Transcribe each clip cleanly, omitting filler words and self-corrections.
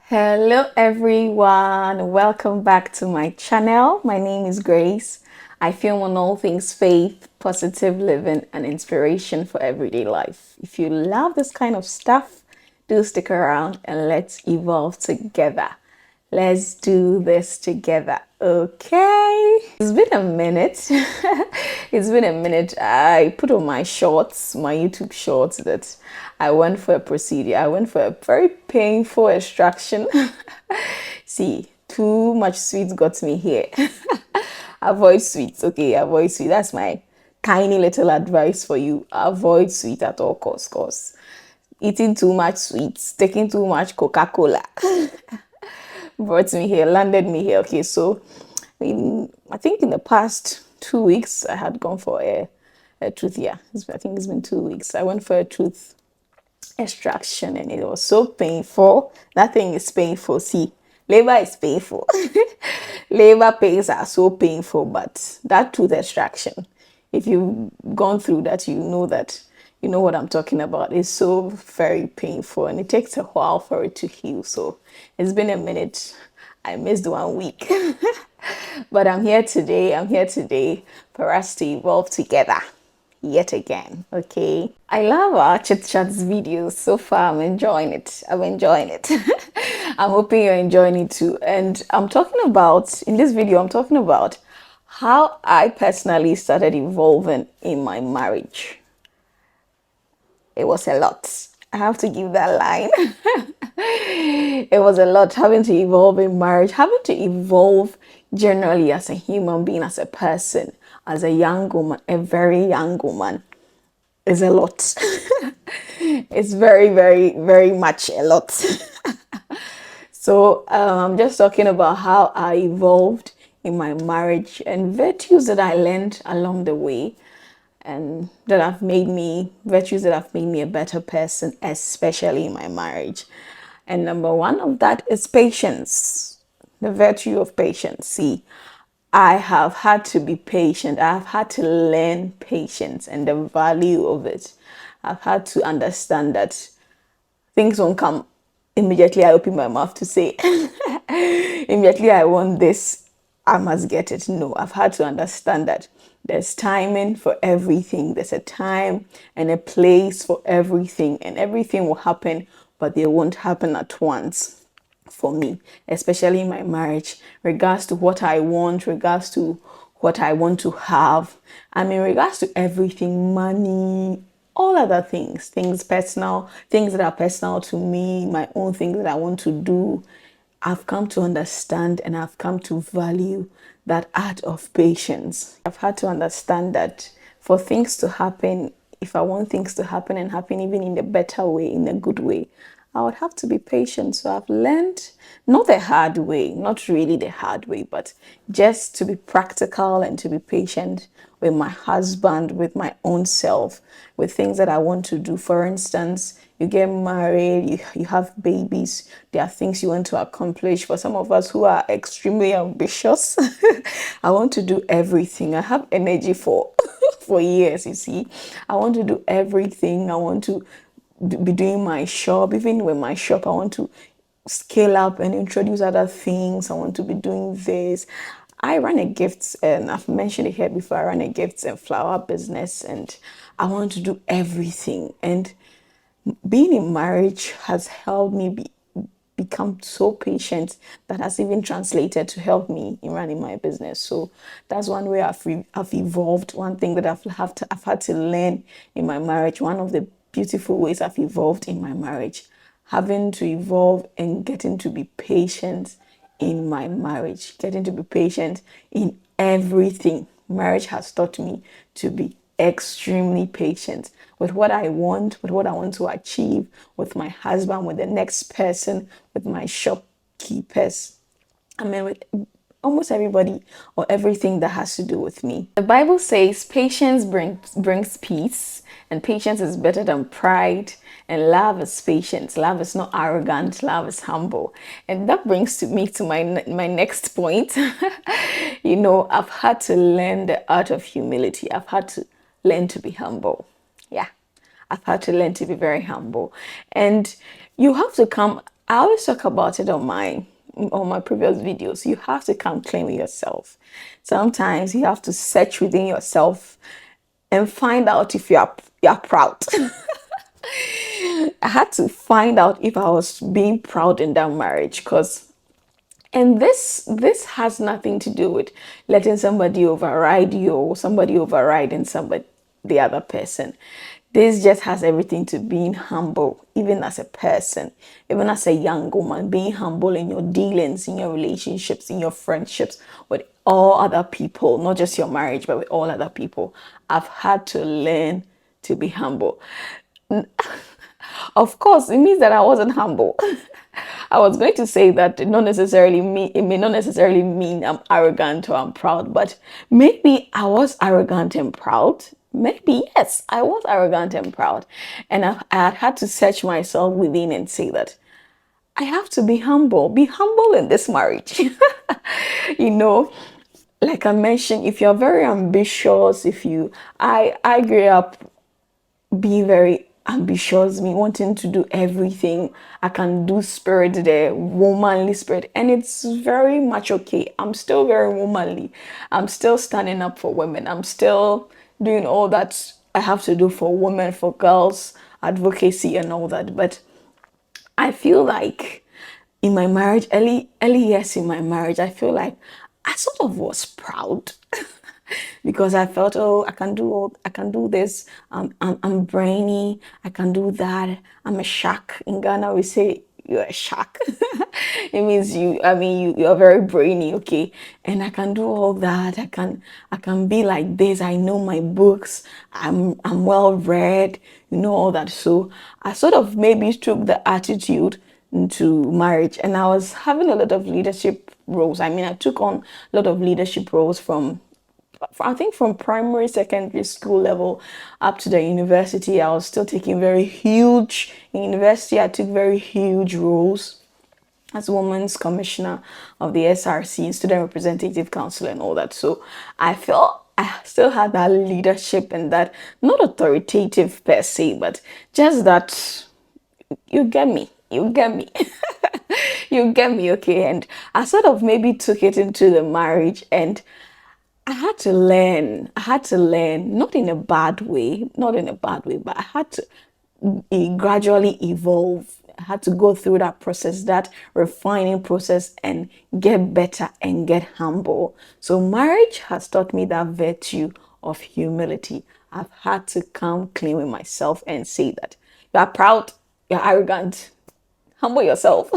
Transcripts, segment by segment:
Hello everyone, welcome back to my channel. My name is Grace. I film on all things faith, positive living, and inspiration for everyday life. If you love this kind of stuff, do stick around and let's evolve together. Let's do this together, okay? It's been a minute. It's been a minute. I put on my shorts, my YouTube shorts, that I went for a procedure. I went for a very painful extraction. See, too much sweets got me here. Avoid sweets, okay? Avoid sweets. That's my tiny little advice for you. Avoid sweet at all costs, cause eating too much sweets, taking too much Coca-Cola brought me here, landed me here. Okay, so I think in the past 2 weeks, I had gone for a tooth. Yeah, I think it's been 2 weeks. I went for a tooth extraction and it was so painful. That thing is painful. See, labor is painful. Labor pains are so painful, but that tooth extraction, if you've gone through that, you know what I'm talking about. It's so very painful and it takes a while for it to heal. So it's been a minute. I missed 1 week. But I'm here today. I'm here today for us to evolve together yet again. Okay, I love our chit chats videos so far. I'm enjoying it. I'm enjoying it. I'm hoping you're enjoying it too. And in this video, I'm talking about how I personally started evolving in my marriage. It was a lot. I have to give that line. It was a lot having to evolve in marriage, having to evolve generally as a human being, as a person, as a young woman, a very young woman, is a lot. It's very, very, very much a lot. So I'm just talking about how I evolved in my marriage and virtues that I learned along the way and virtues that have made me a better person, especially in my marriage. And number one of that is patience, the virtue of patience. See, I have had to be patient. I have had to learn patience and the value of it. I've had to understand that things won't come immediately I open my mouth to say, immediately I want this, I must get it. No, I've had to understand that there's timing for everything. There's a time and a place for everything, and everything will happen, but they won't happen at once for me, especially in my marriage, regards to what I want, regards to what I want to have, and in regards to everything, money, all other things personal, things that are personal to me, my own things that I want to do. I've come to understand and I've come to value that art of patience. I've had to understand that for things to happen, if I want things to happen and happen even in a better way, in a good way, I would have to be patient. So I've learned, not the hard way, not really the hard way, but just to be practical and to be patient with my husband, with my own self, with things that I want to do. For instance, you get married, you have babies, there are things you want to accomplish. For some of us who are extremely ambitious, I want to do everything. I have energy for for years, you see. I want to do everything. I want to be doing my shop. Even with my shop, I want to scale up and introduce other things. I want to be doing this. I run a gifts, and I've mentioned it here before. I run a gifts and flower business, and I want to do everything. And being in marriage has helped me become so patient, that has even translated to help me in running my business. So that's one way I've evolved. One thing that I've had to learn in my marriage. One of the beautiful ways I've evolved in my marriage, having to evolve and getting to be patient in my marriage, getting to be patient in everything. Marriage has taught me to be extremely patient with what I want, with what I want to achieve, with my husband, with the next person, with my shopkeepers. I mean, with almost everybody or everything that has to do with me. The Bible says patience brings peace, and patience is better than pride, and love is patience. Love is not arrogant, love is humble. And that brings me to my next point. I've had to learn the art of humility. I've had to learn to be humble. Yeah. I've had to learn to be very humble. And you have to come I always talk about it on my previous videos. You have to come clean with yourself. Sometimes you have to search within yourself and find out if you're proud. I had to find out if I was being proud in that marriage, because and this has nothing to do with letting somebody override you or somebody overriding somebody the other person. This just has everything to being humble, even as a person, even as a young woman, being humble in your dealings, in your relationships, in your friendships with all other people, not just your marriage, but with all other people. I've had to learn to be humble. Of course, it means that I wasn't humble. I was going to say that it may not necessarily mean I'm arrogant or I'm proud, but maybe I was arrogant and proud. Maybe yes, I was arrogant and proud. And I had to search myself within and say that I have to be humble in this marriage. you know, like I mentioned, if you're very ambitious, if you I grew up being very ambitious, me wanting to do everything I can do, spirit, the womanly spirit, and it's very much okay. I'm still very womanly. I'm still standing up for women. I'm still doing all that I have to do for women, for girls, advocacy and all that. But I feel like in my marriage, early years in my marriage, I feel like I sort of was proud because I felt, oh, I can do this. I'm brainy. I can do that. I'm a shark. In Ghana, we say you're a shark. It means you're very brainy, okay? And I can do all that. I can be like this. I know my books. I'm well read, all that. So I sort of maybe took the attitude into marriage, and I was having a lot of leadership roles. I mean, I took on a lot of leadership roles I think from primary, secondary school level up to the university. I was still taking very huge, in university, I took very huge roles as Women's Commissioner of the SRC, Student Representative Council, and all that. So I felt I still had that leadership and that, not authoritative per se, but just that, you get me, you get me. You get me, okay? And I sort of maybe took it into the marriage, and I had to learn. I had to learn, not in a bad way, not in a bad way, but I had to gradually evolve. I had to go through that process, that refining process, and get better and get humble. So, marriage has taught me that virtue of humility. I've had to come clean with myself and say that you are proud, you're arrogant, humble yourself.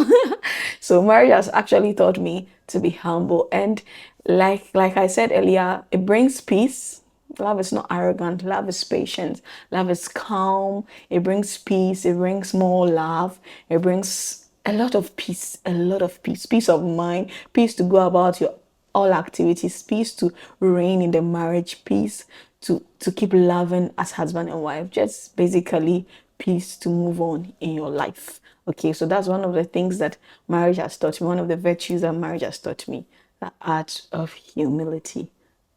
So marriage has actually taught me to be humble, and like I said earlier, it brings peace. Love is not arrogant. Love is patient. Love is calm. It brings peace. It brings more love. It brings a lot of peace. A lot of peace. Peace of mind. Peace to go about your all activities. Peace to reign in the marriage. Peace to keep loving as husband and wife. Just basically peace to move on in your life. Okay, so that's one of the things that marriage has taught me. One of the virtues that marriage has taught me, the art of humility,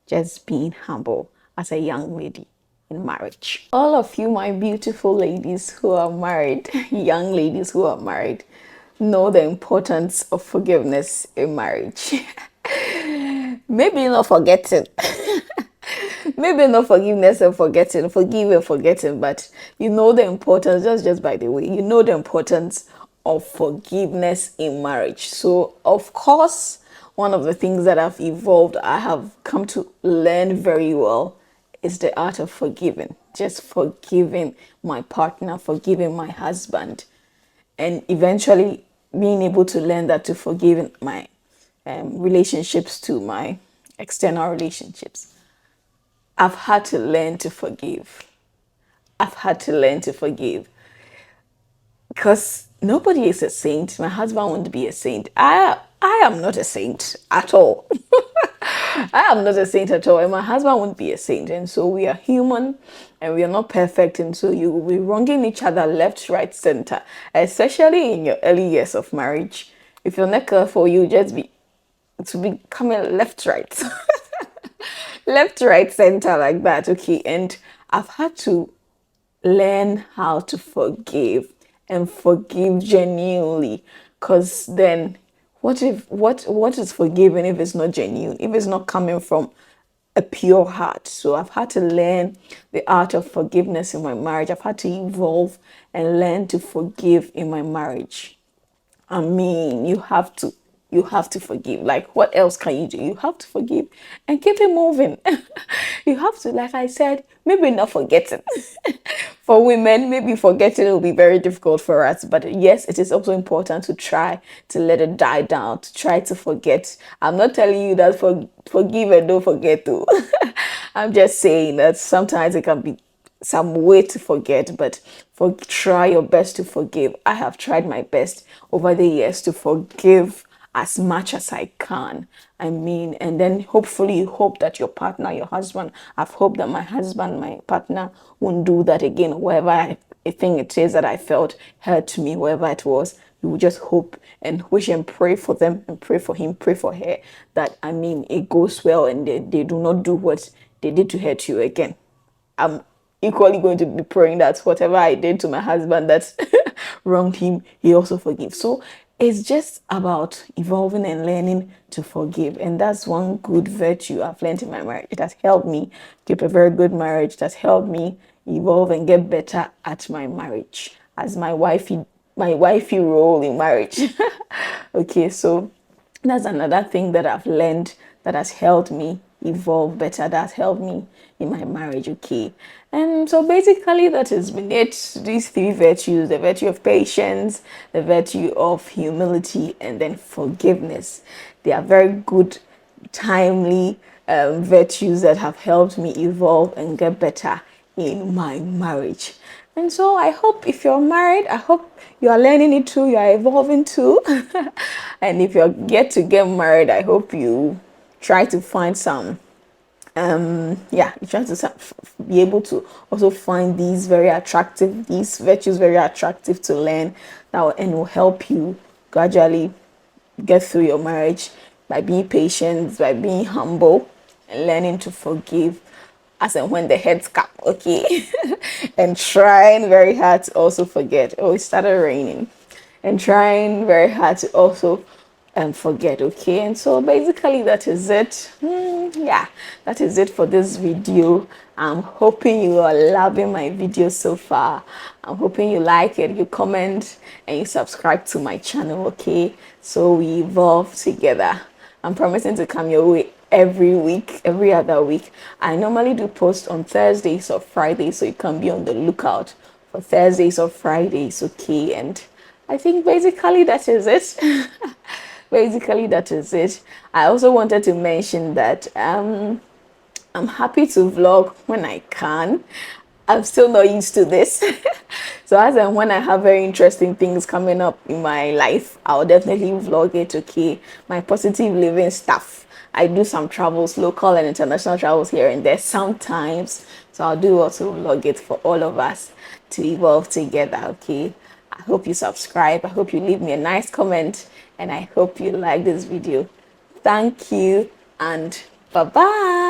just being humble as a young lady in marriage. All of you, my beautiful ladies who are married, young ladies who are married, know the importance of forgiveness in marriage. Maybe not forgetting. Maybe not forgiveness and forgetting, forgive and forgetting, but you know the importance, just by the way, you know the importance of forgiveness in marriage. So, of course, one of the things that I've evolved, I have come to learn very well, is the art of forgiving. Just forgiving my partner, forgiving my husband, and eventually being able to learn that to forgive my relationships, to my external relationships. I've had to learn to forgive. I've had to learn to forgive because nobody is a saint. My husband won't be a saint. I am not a saint at all. I am not a saint at all, and my husband won't be a saint. And so we are human, and we are not perfect. And so you will be wronging each other left, right, center, especially in your early years of marriage. If you're not careful, you just be coming left, right. Left, right, center like that. Okay. And I've had to learn how to forgive and forgive genuinely. Because then what is forgiving if it's not genuine, if it's not coming from a pure heart? So I've had to learn the art of forgiveness in my marriage. I've had to evolve and learn to forgive in my marriage. I mean, you have to forgive. Like, what else can you do? You have to forgive and keep it moving. You have to, like I said, maybe not forgetting. For women, maybe forgetting will be very difficult for us. But yes, it is also important to try to let it die down, to try to forget. I'm not telling you that forgive and don't forget to. I'm just saying that sometimes it can be some way to forget, but try your best to forgive. I have tried my best over the years to forgive as much as I can. I mean, and then hopefully you hope that your partner, your husband, I've hoped that my husband, my partner won't do that again, whatever I think it is that I felt hurt me, wherever it was. You will just hope and wish and pray for them and pray for him, pray for her, that I mean it goes well and they do not do what they did to hurt you again. I'm equally going to be praying that whatever I did to my husband that wronged him, he also forgives. So it's just about evolving and learning to forgive. And that's one good virtue I've learned in my marriage. It has helped me keep a very good marriage. It has helped me evolve and get better at my marriage as my wifey role in marriage. Okay, so that's another thing that I've learned that has helped me evolve better, that's helped me in my marriage. Okay, and so basically that has been it. These three virtues: the virtue of patience, the virtue of humility, and then forgiveness. They are very good, timely virtues that have helped me evolve and get better in my marriage. And so I hope, if you're married, I hope you are learning it too, you are evolving too. And if you're yet to get married, I hope you try to find some yeah, you try to be able to also find these virtues very attractive to learn, and will help you gradually get through your marriage by being patient, by being humble, and learning to forgive as and when the heads cap, okay? And trying very hard to also forget. Oh, it started raining. And trying very hard to also forget, okay? And so basically that is it. Yeah, that is it for this video. I'm hoping you are loving my video so far. I'm hoping you like it, you comment, and you subscribe to my channel, okay? So we evolve together. I'm promising to come your way every week, every other week. I normally do post on Thursdays or Fridays, so you can be on the lookout for Thursdays or Fridays, okay? And I think basically that is it. Basically that is it. I also wanted to mention that I'm happy to vlog when I can. I'm still not used to this. So as and when I have very interesting things coming up in my life, I'll definitely vlog it, okay? My positive living stuff. I do some travels, local and international travels here and there sometimes. So I'll do also vlog it for all of us to evolve together, okay? I hope you subscribe. I hope you leave me a nice comment. And I hope you like this video. Thank you and bye-bye.